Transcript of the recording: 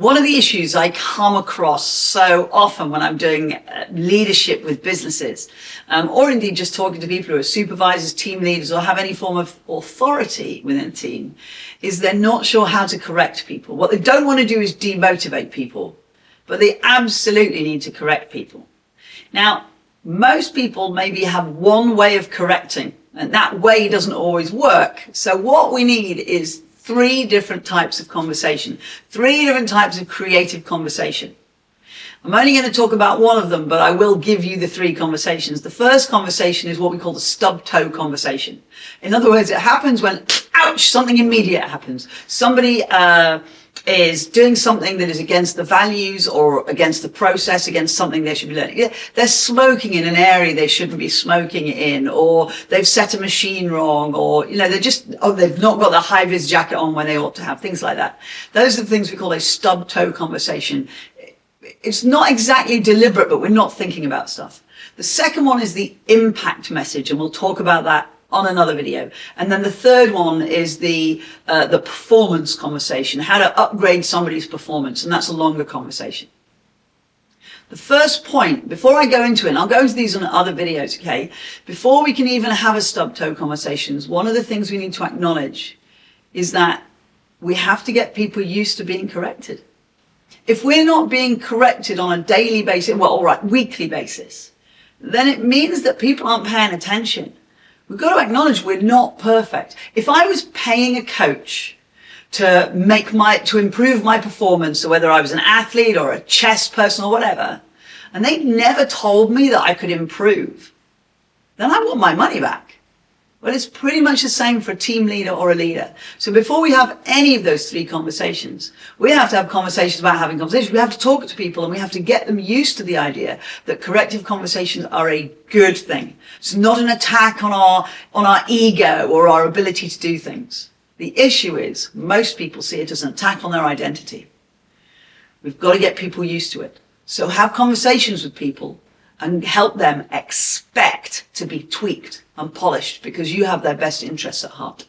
One of the issues I come across so often when I'm doing leadership with businesses, or indeed just talking to people who are supervisors, team leaders, or have any form of authority within a team, is they're not sure how to correct people. What they don't want to do is demotivate people, but they absolutely need to correct people. Now, most people maybe have one way of correcting, and that way doesn't always work. So what we need is 3 different types of conversation, 3 different types of creative conversation. I'm only going to talk about one of them, but I will give you the 3 conversations. The first conversation is what we call the stub toe conversation. In other words, it happens when, ouch, something immediate happens. Somebody is doing something that is against the values or against the process, against something they should be learning. They're smoking in an area they shouldn't be smoking in, or they've set a machine wrong, or, they've not got the high-vis jacket on when they ought to have, things like that. Those are the things we call a stub-toe conversation. It's not exactly deliberate, but we're not thinking about stuff. The second one is the impact message, and we'll talk about that on another video. And then the third one is the performance conversation, how to upgrade somebody's performance, and that's a longer conversation. The first point, before I go into it, and I'll go into these on other videos, okay? Before we can even have a stub-toe conversations, one of the things we need to acknowledge is that we have to get people used to being corrected. If we're not being corrected on a daily basis, weekly basis, then it means that people aren't paying attention. We've got to acknowledge we're not perfect. If I was paying a coach to improve my performance, so whether I was an athlete or a chess person or whatever, and they never told me that I could improve, then I want my money back. Well, it's pretty much the same for a team leader or a leader. So before we have any of those 3 conversations, we have to have conversations about having conversations. We have to talk to people, and we have to get them used to the idea that corrective conversations are a good thing. It's not an attack on our ego or our ability to do things. The issue is most people see it as an attack on their identity. We've got to get people used to it. So have conversations with people and help them expect to be tweaked and polished, because you have their best interests at heart.